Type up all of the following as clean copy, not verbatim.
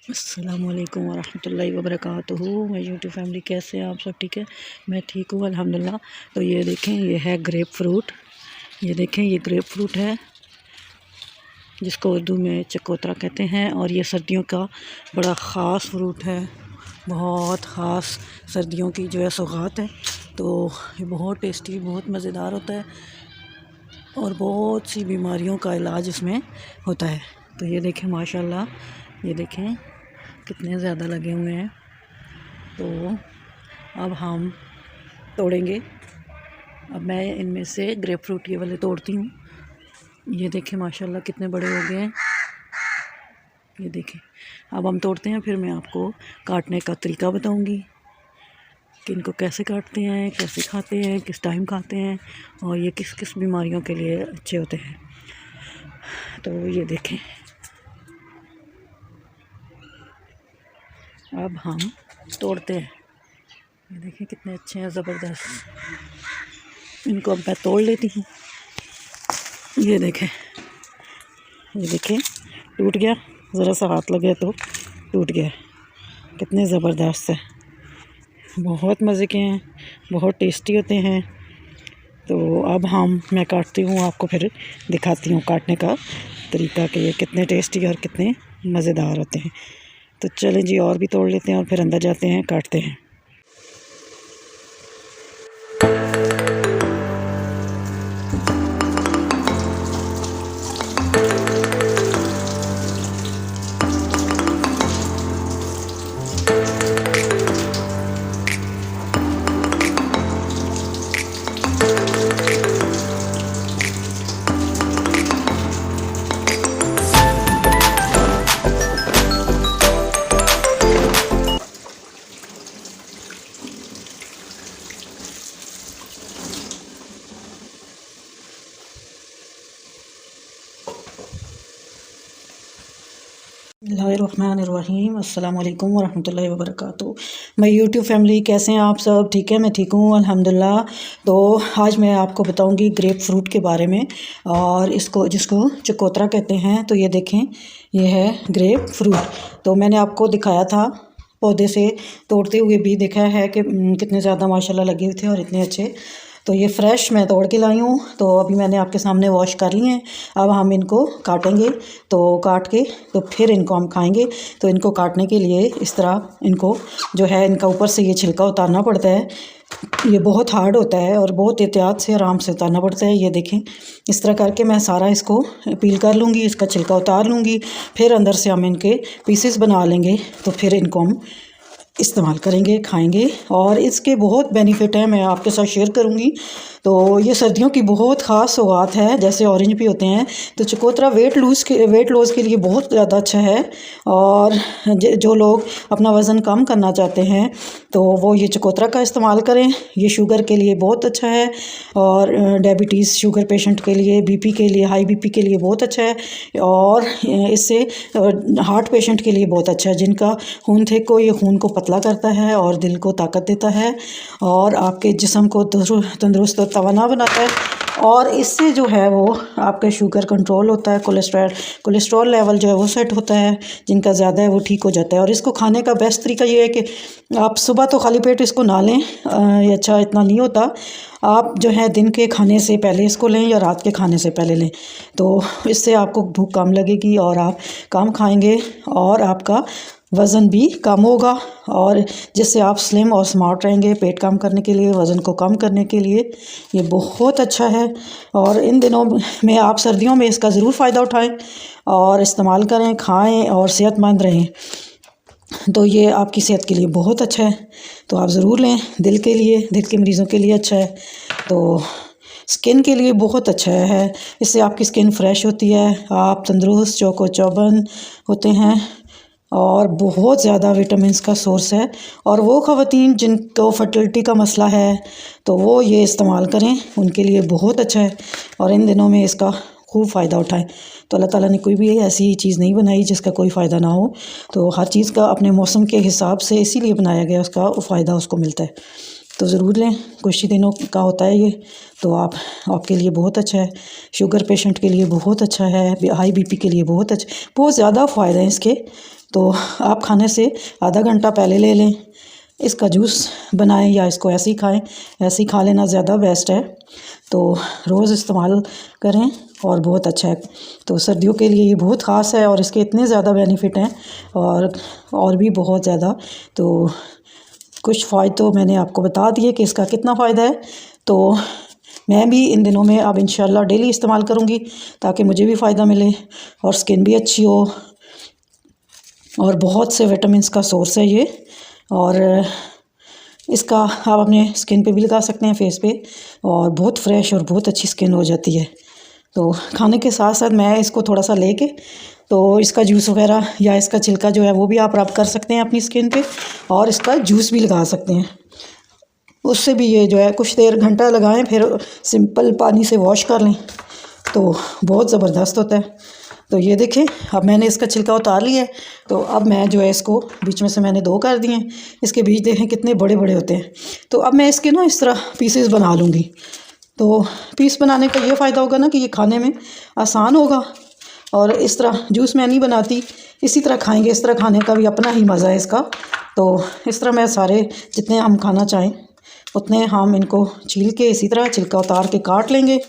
अस्सलामुअलैकुम वरहमतुल्लाहि वबरकातुहू। मैं यूट्यूब फैमिली, कैसे हैं आप सब? ठीक है, मैं ठीक हूँ अल्हम्दुलिल्लाह। तो ये देखें, ये है ग्रेप फ्रूट। ये देखें, ये ग्रेप फ्रूट है जिसको उर्दू में चकोतरा कहते हैं, और ये सर्दियों का बड़ा ख़ास फ्रूट है, बहुत ख़ास सर्दियों की जो है सौगात है। तो ये बहुत टेस्टी, बहुत मज़ेदार होता है और बहुत सी बीमारियों का इलाज इसमें होता है। तो ये देखें माशाल्लाह, ये देखें कितने ज़्यादा लगे हुए हैं। तो अब हम तोड़ेंगे। अब मैं इनमें से ग्रेप फ्रूट ये वाले तोड़ती हूँ। ये देखें माशाल्लाह कितने बड़े हो गए हैं। ये देखें, अब हम तोड़ते हैं, फिर मैं आपको काटने का तरीका बताऊँगी कि इनको कैसे काटते हैं, कैसे खाते हैं, किस टाइम खाते हैं, और ये किस किस बीमारियों के लिए अच्छे होते हैं। तो ये देखें, अब हम तोड़ते हैं। ये देखें कितने अच्छे हैं, ज़बरदस्त। इनको अब मैं तोड़ लेती हूँ। ये देखें, ये देखें, टूट गया, ज़रा सा हाथ लगे तो टूट गया। कितने ज़बरदस्त है, बहुत मज़े के हैं, बहुत टेस्टी होते हैं। तो अब मैं काटती हूँ, आपको फिर दिखाती हूँ काटने का तरीका कि ये कितने टेस्टी और कितने मज़ेदार होते हैं। तो चलें जी, और भी तोड़ लेते हैं और फिर अंदर जाते हैं, काटते हैं। बिस्मिल्लाहिर्रहमानिर्रहीम। अस्सलामुअलैकुम वरहमतुल्लाहि वबरकातुहू। मैं यूट्यूब फैमिली, कैसे हैं आप सब? ठीक है, मैं ठीक हूँ अल्हम्दुलिल्लाह। तो आज मैं आपको बताऊंगी ग्रेप फ्रूट के बारे में, और इसको जिसको चकोतरा कहते हैं। तो ये देखें, ये है ग्रेप फ्रूट। तो मैंने आपको दिखाया था पौधे से तोड़ते हुए भी, देखा है कि कितने ज़्यादा माशाल्लाह लगे हुए थे और इतने अच्छे। तो ये फ़्रेश मैं तोड़ के लाई हूँ। तो अभी मैंने आपके सामने वॉश कर लिए हैं। अब हम इनको काटेंगे। तो काट के तो फिर इनको हम खाएंगे। तो इनको काटने के लिए इस तरह इनको जो है, इनका ऊपर से ये छिलका उतारना पड़ता है। ये बहुत हार्ड होता है और बहुत एहतियात से आराम से उतारना पड़ता है। ये देखें, इस तरह करके मैं सारा इसको पील कर लूँगी, इसका छिलका उतार लूँगी। फिर अंदर से हम इनके पीसेस बना लेंगे। तो फिर इनको हम इस्तेमाल करेंगे, खाएंगे, और इसके बहुत बेनिफिट हैं, मैं आपके साथ शेयर करूंगी। तो ये सर्दियों की बहुत ख़ास सौगात है, जैसे ऑरेंज भी होते हैं। तो चकोतरा वेट लॉस के लिए बहुत ज़्यादा अच्छा है। और जो लोग अपना वज़न कम करना चाहते हैं तो वो ये चकोतरा का इस्तेमाल करें। ये शुगर के लिए बहुत अच्छा है, और डायबिटीज़ शुगर पेशेंट के लिए, बीपी के लिए, हाई बीपी के लिए बहुत अच्छा है। और इससे हार्ट पेशेंट के लिए बहुत अच्छा है, जिनका खून थिक को, ये खून को पतला करता है और दिल को ताकत देता है, और आपके जिस्म को तंदुरुस्त और तवाना बनाता है। और इससे जो है वो आपका शुगर कंट्रोल होता है, कोलेस्ट्रॉल लेवल जो है वो सेट होता है, जिनका ज़्यादा है वो ठीक हो जाता है। और इसको खाने का बेस्ट तरीका ये है कि आप सुबह तो खाली पेट इसको ना लें, ये अच्छा इतना नहीं होता। आप जो है दिन के खाने से पहले इसको लें या रात के खाने से पहले लें। तो इससे आपको भूख कम लगेगी और आप कम खाएंगे, और आपका वज़न भी कम होगा, और जिससे आप स्लिम और स्मार्ट रहेंगे। पेट कम करने के लिए, वज़न को कम करने के लिए ये बहुत अच्छा है। और इन दिनों में आप सर्दियों में इसका ज़रूर फ़ायदा उठाएं और इस्तेमाल करें, खाएं और सेहतमंद रहें। तो ये आपकी सेहत के लिए बहुत अच्छा है, तो आप ज़रूर लें। दिल के लिए, दिल के मरीज़ों के लिए अच्छा है। तो स्किन के लिए बहुत अच्छा है, इससे आपकी स्किन फ्रेश होती है, आप तंदुरुस्त चौको चौबंद होते हैं, और बहुत ज़्यादा विटामिन्स का सोर्स है। और वो ख़वातीन जिनको फर्टिलिटी का मसला है तो वो ये इस्तेमाल करें, उनके लिए बहुत अच्छा है। और इन दिनों में इसका खूब फ़ायदा उठाएं। तो अल्लाह ताला ने कोई भी ऐसी चीज़ नहीं बनाई जिसका कोई फ़ायदा ना हो। तो हर चीज़ का अपने मौसम के हिसाब से इसीलिए बनाया गया, उसका फ़ायदा उसको मिलता है। तो ज़रूर लें, कुछ ही दिनों का होता है ये, तो आपके लिए बहुत अच्छा है, शुगर पेशेंट के लिए बहुत अच्छा है, हाई बीपी के लिए बहुत अच्छा, बहुत ज़्यादा फ़ायदे हैं इसके। तो आप खाने से आधा घंटा पहले ले लें, इसका जूस बनाएं या इसको ऐसे ही खाएं, ऐसे ही खा लेना ज़्यादा बेस्ट है। तो रोज़ इस्तेमाल करें और बहुत अच्छा है। तो सर्दियों के लिए ये बहुत ख़ास है और इसके इतने ज़्यादा बेनिफिट हैं और भी बहुत ज़्यादा। तो कुछ फ़ायदे तो मैंने आपको बता दिए कि इसका कितना फ़ायदा है। तो मैं भी इन दिनों में अब इंशाल्लाह डेली इस्तेमाल करूँगी ताकि मुझे भी फ़ायदा मिले और स्किन भी अच्छी हो। और बहुत से विटामिन्स का सोर्स है ये, और इसका आप अपने स्किन पे भी लगा सकते हैं, फेस पे, और बहुत फ्रेश और बहुत अच्छी स्किन हो जाती है। तो खाने के साथ साथ मैं इसको थोड़ा सा लेके तो इसका जूस वगैरह या इसका छिलका जो है वो भी आप रब कर सकते हैं अपनी स्किन पे, और इसका जूस भी लगा सकते हैं। उससे भी ये जो है कुछ देर घंटा लगाएं, फिर सिंपल पानी से वॉश कर लें तो बहुत ज़बरदस्त होता है। तो ये देखें, अब मैंने इसका छिलका उतार लिया है। तो अब मैं जो है इसको बीच में से मैंने 2 कर दिए हैं। इसके बीज देखें कितने बड़े बड़े होते हैं। तो अब मैं इसके ना इस तरह पीसेस बना लूँगी। तो पीस बनाने का ये फ़ायदा होगा ना कि ये खाने में आसान होगा, और इस तरह जूस मैं नहीं बनाती, इसी तरह खाएंगे। इस तरह खाने का भी अपना ही मज़ा है इसका। तो इस तरह मैं सारे जितने हम खाना चाहें उतने हम इनको छील के इसी तरह छिलका उतार के काट लेंगे,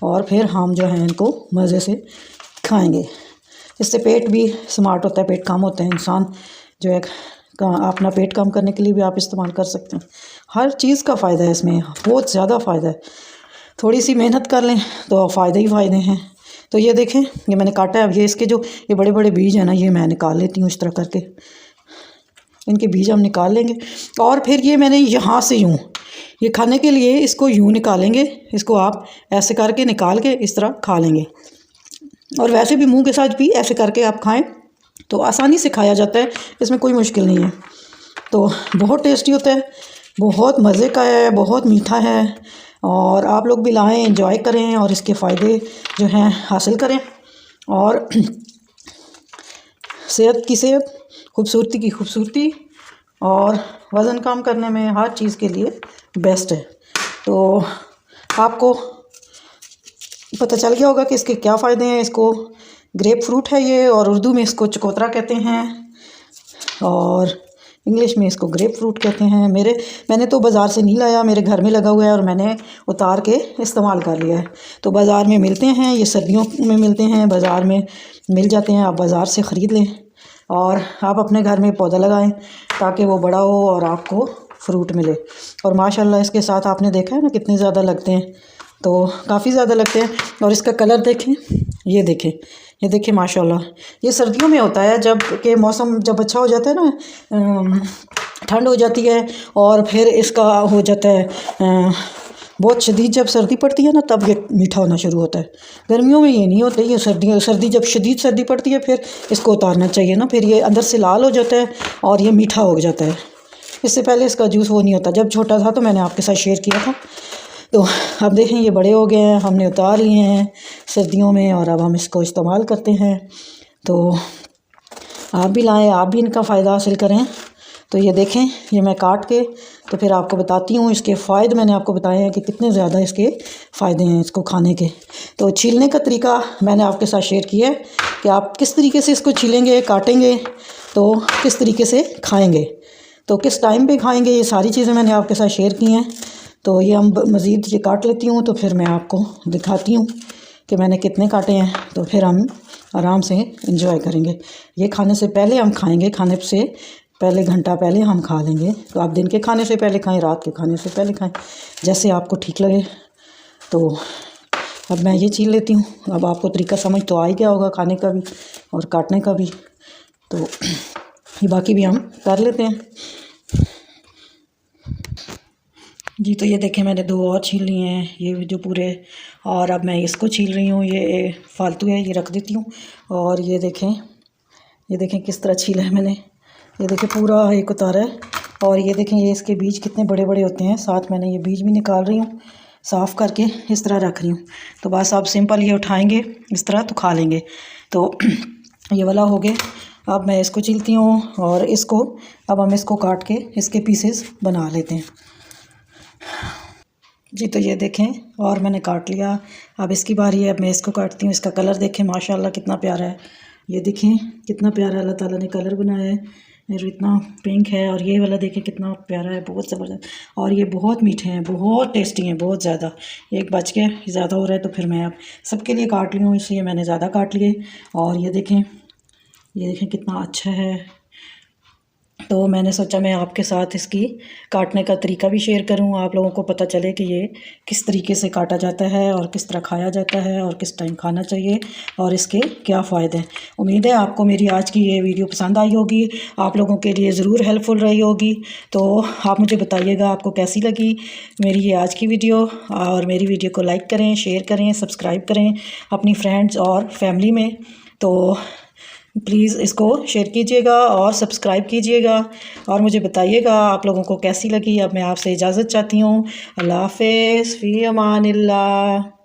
और फिर हम जो है इनको मज़े से खाएंगे। इससे पेट भी स्मार्ट होता है, पेट कम होता है। इंसान जो है अपना पेट कम करने के लिए भी आप इस्तेमाल कर सकते हैं। हर चीज़ का फ़ायदा है इसमें, बहुत ज़्यादा फ़ायदा है। थोड़ी सी मेहनत कर लें तो फ़ायदे ही फ़ायदे हैं। तो ये देखें, ये मैंने काटा है। अब ये इसके जो ये बड़े बड़े बीज हैं ना, ये मैं निकाल लेती हूँ इस तरह करके। इनके बीज हम निकाल लेंगे, और फिर ये मैंने यहाँ से यूँ, ये खाने के लिए इसको यूँ निकालेंगे। इसको आप ऐसे करके निकाल के इस तरह खा लेंगे, और वैसे भी मुंह के साथ भी ऐसे करके आप खाएं तो आसानी से खाया जाता है, इसमें कोई मुश्किल नहीं है। तो बहुत टेस्टी होता है, बहुत मज़े का है, बहुत मीठा है, और आप लोग भी लाएं, एंजॉय करें और इसके फ़ायदे जो हैं हासिल करें। और सेहत की सेहत, खूबसूरती की खूबसूरती, और वज़न कम करने में हर चीज़ के लिए बेस्ट है। तो आपको पता चल गया होगा कि इसके क्या फ़ायदे हैं। इसको ग्रेप फ्रूट है ये, और उर्दू में इसको चकोतरा कहते हैं, और इंग्लिश में इसको ग्रेप फ्रूट कहते हैं। मैंने तो बाज़ार से नहीं लाया, मेरे घर में लगा हुआ है और मैंने उतार के इस्तेमाल कर लिया है। तो बाज़ार में मिलते हैं, ये सर्दियों में मिलते हैं, बाज़ार में मिल जाते हैं, आप बाज़ार से ख़रीद लें और आप अपने घर में पौधा लगाएं ताकि वो बड़ा हो और आपको फ्रूट मिले। और माशाल्लाह इसके साथ आपने देखा है ना कितने ज़्यादा लगते हैं, तो काफ़ी ज़्यादा लगते हैं। और इसका कलर देखें, ये देखें माशाल्लाह। ये सर्दियों में होता है जब के मौसम जब अच्छा हो जाता है ना, ठंड हो जाती है, और फिर इसका हो जाता है बहुत शदीद, जब सर्दी पड़ती है ना तब ये मीठा होना शुरू होता है। गर्मियों में ये नहीं होता, ये सर्दी जब शदीद सर्दी पड़ती है फिर इसको उतारना चाहिए ना, फिर ये अंदर से लाल हो जाता है और ये मीठा हो जाता है। इससे पहले इसका जूस वो नहीं होता। जब छोटा था तो मैंने आपके साथ शेयर किया था। तो अब देखें ये बड़े हो गए हैं, हमने उतार लिए हैं सर्दियों में, और अब हम इसको इस्तेमाल करते हैं। तो आप भी लाएं, आप भी इनका फ़ायदा हासिल करें। तो ये देखें, ये मैं काट के तो फिर आपको बताती हूँ इसके फ़ायदे। मैंने आपको बताए हैं कि कितने ज़्यादा इसके फ़ायदे हैं इसको खाने के। तो छीलने का तरीका मैंने आपके साथ शेयर किया है कि आप किस तरीके से इसको छीलेंगे, काटेंगे, तो किस तरीके से खाएँगे, तो किस टाइम पे खाएँगे, ये सारी चीज़ें मैंने आपके साथ शेयर की हैं। तो ये हम मज़ीद ये काट लेती हूँ तो फिर मैं आपको दिखाती हूँ कि मैंने कितने काटे हैं, तो फिर हम आराम से एंजॉय करेंगे। ये खाने से पहले हम खाएंगे, खाने से पहले घंटा पहले हम खा लेंगे। तो आप दिन के खाने से पहले खाएं, रात के खाने से पहले खाएं, जैसे आपको ठीक लगे। तो अब मैं ये छील लेती हूँ। अब आपको तरीका समझ तो आ ही गया होगा खाने का भी और काटने का भी। तो ये बाकी भी हम कर लेते हैं जी। तो ये देखें, मैंने 2 और छील लिए हैं, ये जो पूरे, और अब मैं इसको छील रही हूँ। ये फालतू है, ये रख देती हूँ। और ये देखें किस तरह छीला है मैंने। ये देखें पूरा एक उतारा है, और ये देखें ये इसके बीज कितने बड़े बड़े होते हैं। साथ मैंने ये बीज भी निकाल रही हूँ, साफ़ करके इस तरह रख रही हूँ। तो बस आप सिंपल ये उठाएँगे इस तरह तो खा लेंगे। तो ये वाला हो गया। अब मैं इसको छीलती हूँ, और इसको अब हम इसको काट के इसके पीसेस बना लेते हैं। जी तो ये देखें और मैंने काट लिया। अब इसकी बारी है, अब मैं इसको काटती हूँ। इसका कलर देखें माशाल्लाह कितना प्यारा है। ये देखें कितना प्यारा अल्लाह ताला ने कलर बनाया है, और इतना पिंक है। और ये वाला देखें कितना प्यारा है, बहुत ज़बरदस्त। और ये बहुत मीठे हैं, बहुत टेस्टी हैं, बहुत ज़्यादा। एक बच के ज़्यादा हो रहा है तो फिर मैं अब सबके लिए काट ली हूँ, इसलिए मैंने ज़्यादा काट लिए। और ये देखें कितना अच्छा है। तो मैंने सोचा मैं आपके साथ इसकी काटने का तरीका भी शेयर करूं, आप लोगों को पता चले कि ये किस तरीके से काटा जाता है और किस तरह खाया जाता है और किस टाइम खाना चाहिए और इसके क्या फ़ायदे हैं। उम्मीद है आपको मेरी आज की ये वीडियो पसंद आई होगी, आप लोगों के लिए ज़रूर हेल्पफुल रही होगी। तो आप मुझे बताइएगा आपको कैसी लगी मेरी ये आज की वीडियो, और मेरी वीडियो को लाइक करें, शेयर करें, सब्सक्राइब करें अपनी फ्रेंड्स और फैमिली में। तो प्लीज़ इसको शेयर कीजिएगा और सब्सक्राइब कीजिएगा, और मुझे बताइएगा आप लोगों को कैसी लगी। अब मैं आपसे इजाज़त चाहती हूँ। अल्लाह हाफ़िज़, फ़ी अमानिल्लाह।